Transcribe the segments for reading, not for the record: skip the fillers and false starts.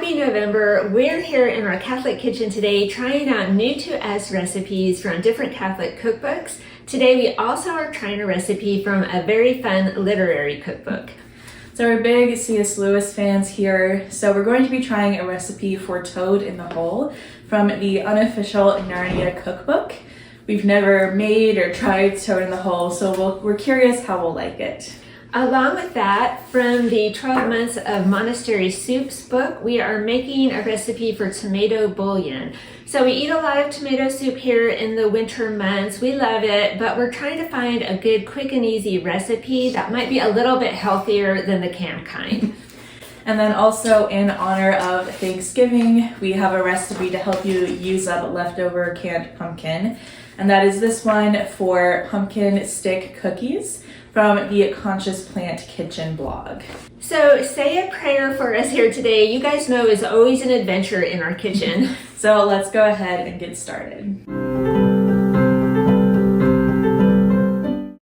Happy November. We're here in our Catholic kitchen today trying out new to us recipes from different Catholic cookbooks. Today we also are trying a recipe from a very fun literary cookbook. So we're big C.S. Lewis fans here, so we're going to be trying a recipe for Toad in the Hole from the Unofficial Narnia Cookbook. We've never made or tried Toad in the Hole, so we're curious how we'll like it. Along with that, from the 12 Months of Monastery Soups book, we are making a recipe for tomato bouillon. So we eat a lot of tomato soup here in the winter months. We love it, but we're trying to find a good, quick and easy recipe that might be a little bit healthier than the canned kind. And then also in honor of Thanksgiving, we have a recipe to help you use up leftover canned pumpkin. And that is this one for pumpkin stick cookies from the Conscious Plant Kitchen blog. So say a prayer for us here today. You guys know it's always an adventure in our kitchen. So let's go ahead and get started.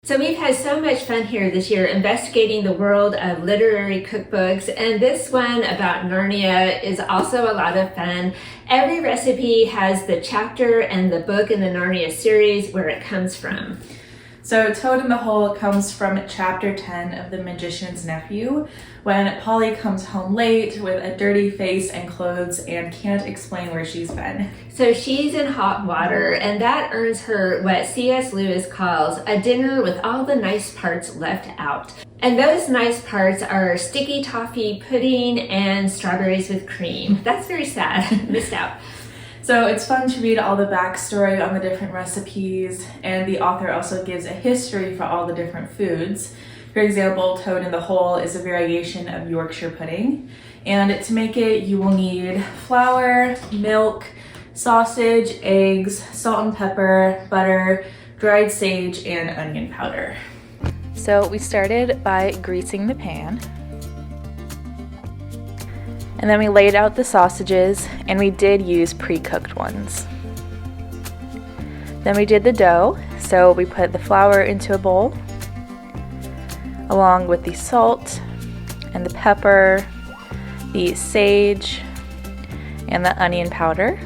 So we've had so much fun here this year investigating the world of literary cookbooks, and this one about Narnia is also a lot of fun. Every recipe has the chapter and the book in the Narnia series where it comes from. So Toad in the Hole comes from chapter 10 of The Magician's Nephew, when Polly comes home late with a dirty face and clothes and can't explain where she's been. So she's in hot water, and that earns her what C.S. Lewis calls a dinner with all the nice parts left out. And those nice parts are sticky toffee pudding and strawberries with cream. That's very sad. Missed out. So it's fun to read all the backstory on the different recipes, and the author also gives a history for all the different foods. For example, Toad in the Hole is a variation of Yorkshire pudding, and to make it you will need flour, milk, sausage, eggs, salt and pepper, butter, dried sage, and onion powder. So we started by greasing the pan. And then we laid out the sausages, and we did use pre-cooked ones. Then we did the dough, so we put the flour into a bowl, along with the salt and the pepper, the sage, and the onion powder,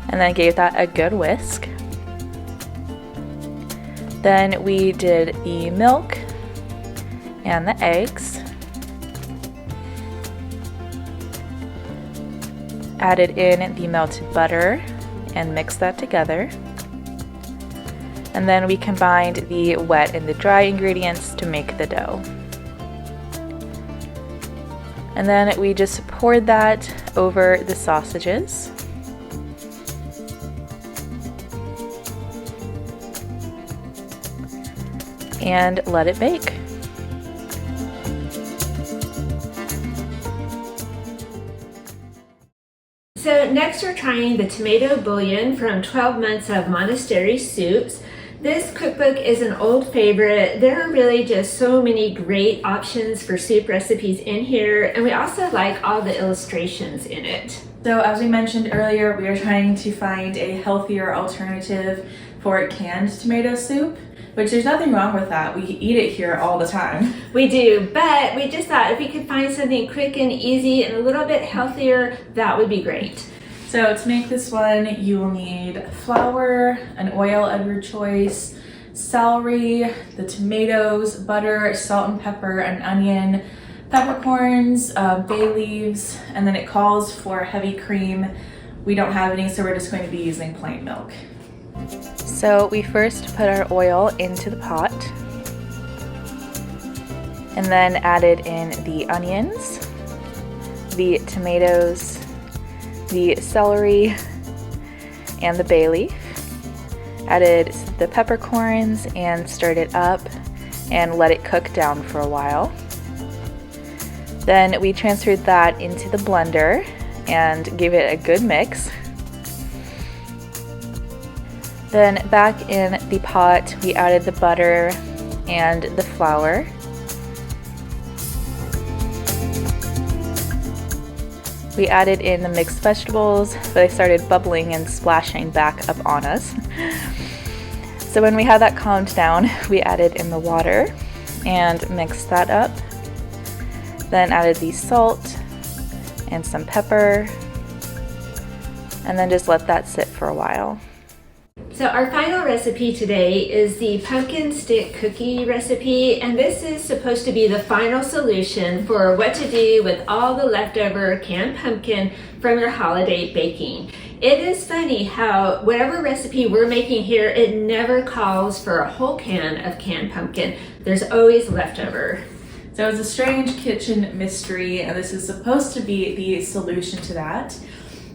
and then gave that a good whisk. Then we did the milk and the eggs, added in the melted butter and mixed that together. And then we combined the wet and the dry ingredients to make the dough. And then we just poured that over the sausages. And let it bake. So next we're trying the tomato bouillon from 12 Months of Monastery Soups. This cookbook is an old favorite. There are really just so many great options for soup recipes in here, and we also like all the illustrations in it. So as we mentioned earlier, we are trying to find a healthier alternative for canned tomato soup, which there's nothing wrong with that. We eat it here all the time. We do, but we just thought if we could find something quick and easy and a little bit healthier, that would be great. So to make this one, you will need flour, an oil of your choice, celery, the tomatoes, butter, salt and pepper, an onion, peppercorns, bay leaves, and then it calls for heavy cream. We don't have any, so we're just going to be using plain milk. So we first put our oil into the pot and then added in the onions, the tomatoes, the celery, and the bay leaf. Added the peppercorns and stirred it up and let it cook down for a while. Then we transferred that into the blender and gave it a good mix. Then back in the pot, we added the butter and the flour. We added in the mixed vegetables, but they started bubbling and splashing back up on us. So when we had that calmed down, we added in the water and mixed that up. Then added the salt and some pepper, and then just let that sit for a while. So our final recipe today is the pumpkin stick cookie recipe, and this is supposed to be the final solution for what to do with all the leftover canned pumpkin from your holiday baking. It is funny how whatever recipe we're making here, it never calls for a whole can of canned pumpkin. There's always leftover. So it's a strange kitchen mystery, and this is supposed to be the solution to that.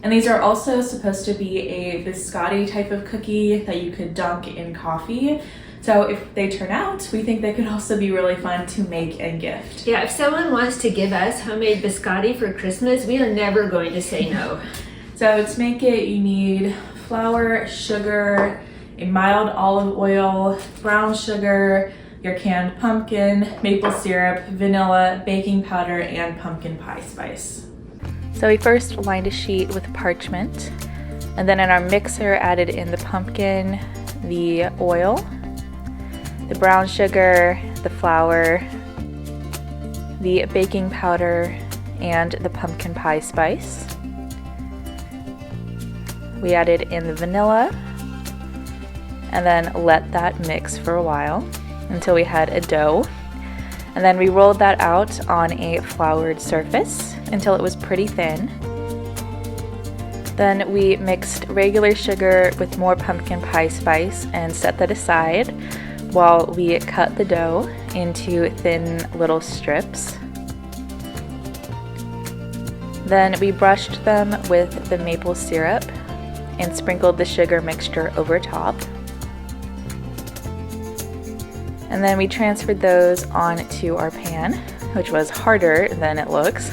And these are also supposed to be a biscotti type of cookie that you could dunk in coffee. So if they turn out, we think they could also be really fun to make and gift. Yeah, if someone wants to give us homemade biscotti for Christmas, we are never going to say no. So to make it, you need flour, sugar, a mild olive oil, brown sugar, your canned pumpkin, maple syrup, vanilla, baking powder, and pumpkin pie spice. So we first lined a sheet with parchment, and then in our mixer added in the pumpkin, the oil, the brown sugar, the flour, the baking powder, and the pumpkin pie spice. We added in the vanilla, and then let that mix for a while until we had a dough. And then we rolled that out on a floured surface until it was pretty thin. Then we mixed regular sugar with more pumpkin pie spice and set that aside while we cut the dough into thin little strips. Then we brushed them with the maple syrup and sprinkled the sugar mixture over top. And then we transferred those onto our pan, which was harder than it looks.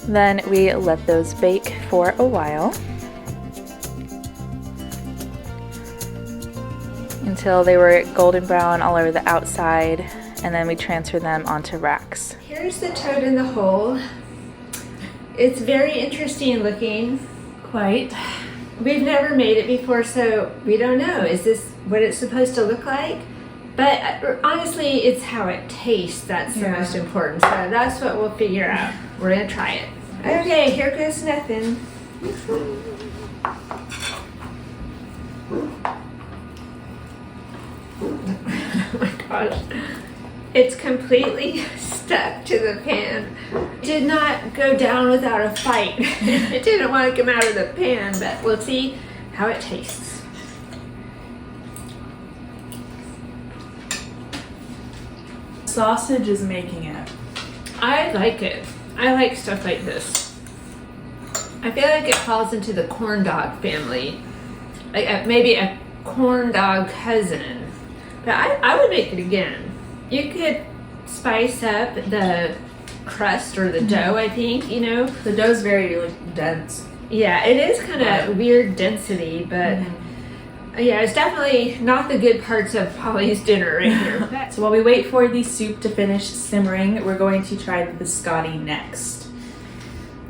Then we let those bake for a while until they were golden brown all over the outside, and then we transferred them onto racks. Here's the toad in the hole. It's very interesting looking. Quite. We've never made it before, so we don't know. Is this what it's supposed to look like? But honestly, it's how it tastes that's the most important. So that's what we'll figure out. We're gonna try it. Okay, here goes nothing. Oh my gosh. It's completely stuck to the pan. It did not go down without a fight. It didn't want to come out of the pan, but we'll see how it tastes. Sausage is making it. I like it. I like stuff like this. I feel like it falls into the corn dog family. Like maybe a corn dog cousin. But I would make it again. You could spice up the crust or the dough, I think, you know. The dough's very dense. Yeah, it is kind of weird density, but yeah, it's definitely not the good parts of Polly's dinner right here. So while we wait for the soup to finish simmering, we're going to try the biscotti next.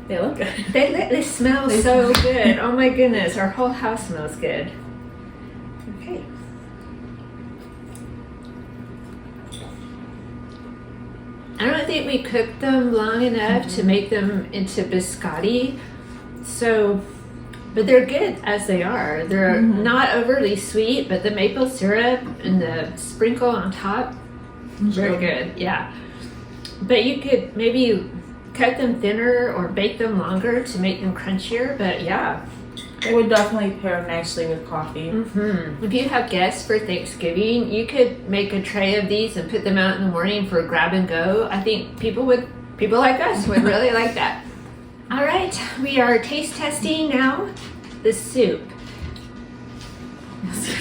They look good. They smell so good. Oh my goodness, our whole house smells good. Okay. I don't think we cooked them long enough to make them into biscotti. So, but they're good as they are. They're not overly sweet, but the maple syrup and the sprinkle on top, very good, yeah. But you could maybe cut them thinner or bake them longer to make them crunchier, but yeah. It would definitely pair nicely with coffee. If you have guests for Thanksgiving, you could make a tray of these and put them out in the morning for grab and go. I think people like us would really like that. All right, we are taste testing now the soup.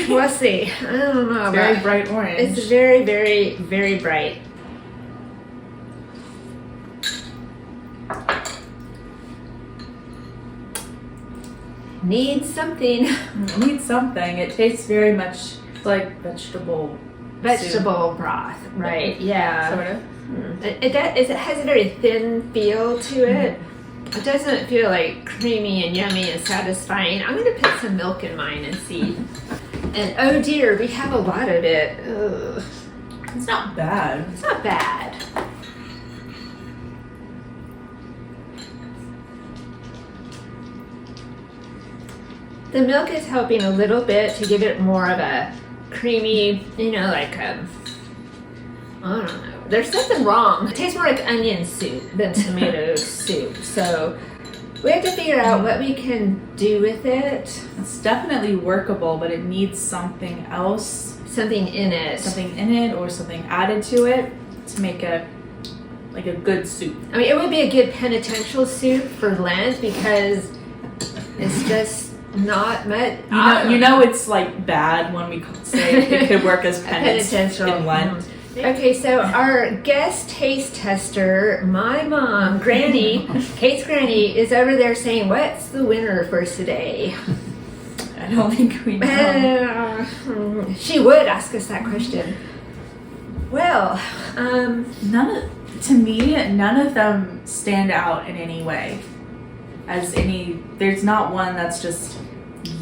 We'll see. I don't know. It's very bright orange. It's very, very, very bright. Needs something. Needs something. It tastes very much like vegetable broth, right? Yeah. Sort of. It has a very thin feel to it. It doesn't feel like creamy and yummy and satisfying. I'm going to put some milk in mine and see. And oh dear, we have a lot of it. Ugh. It's not bad. It's not bad. The milk is helping a little bit to give it more of a creamy, you know, like I don't know. There's nothing wrong. It tastes more like onion soup than tomato soup. So we have to figure out what we can do with it. It's definitely workable, but it needs something else. Something in it. Something in it or something added to it to make it like a good soup. I mean, it would be a good penitential soup for Lent because it's just not much. You know it's like bad when we say it could work as penitential in Lent. Okay, so our guest taste tester, my mom, Granny, Kate's Granny, is over there saying, "What's the winner for today?" I don't think we know. She would ask us that question. Well, to me, none of them stand out in any way. There's not one that's just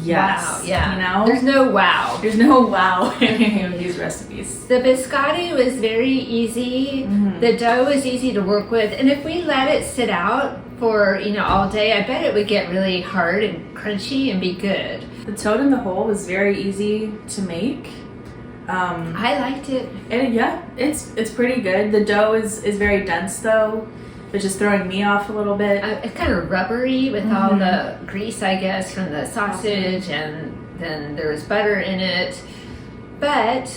yes. Wow, yeah. You know? There's no wow. There's no wow in any of these recipes. The biscotti was very easy. Mm-hmm. The dough was easy to work with. And if we let it sit out for, all day, I bet it would get really hard and crunchy and be good. The toad in the hole was very easy to make. I liked it. And yeah, it's pretty good. The dough is very dense though, which is throwing me off a little bit. It's kind of rubbery with all the grease, I guess, from the sausage, and then there was butter in it. But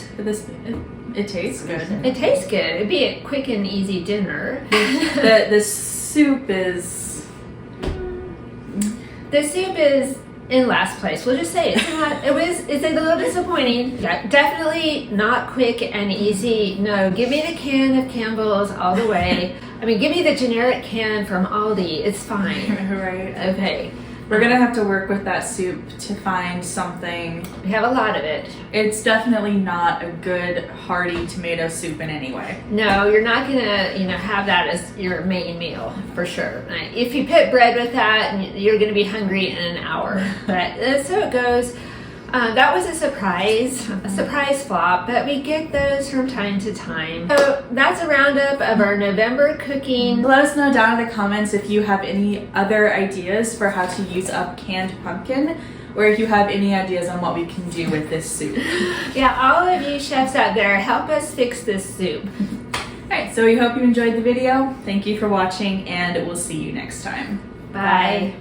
it tastes good. It tastes good. It'd be a quick and easy dinner. The soup is in last place. We'll just say it's a little disappointing. Yeah, definitely not quick and easy. No, give me the can of Campbell's all the way. I mean, give me the generic can from Aldi. It's fine. Right. Okay. We're gonna have to work with that soup to find something. We have a lot of it. It's definitely not a good hearty tomato soup in any way. No, you're not gonna, have that as your main meal for sure. If you put bread with that, you're gonna be hungry in an hour. But that's how it goes. That was a surprise flop, but we get those from time to time. So that's a roundup of our November cooking. Let us know down in the comments if you have any other ideas for how to use up canned pumpkin, or if you have any ideas on what we can do with this soup. Yeah, all of you chefs out there, help us fix this soup. Alright, so we hope you enjoyed the video. Thank you for watching, and we'll see you next time. Bye.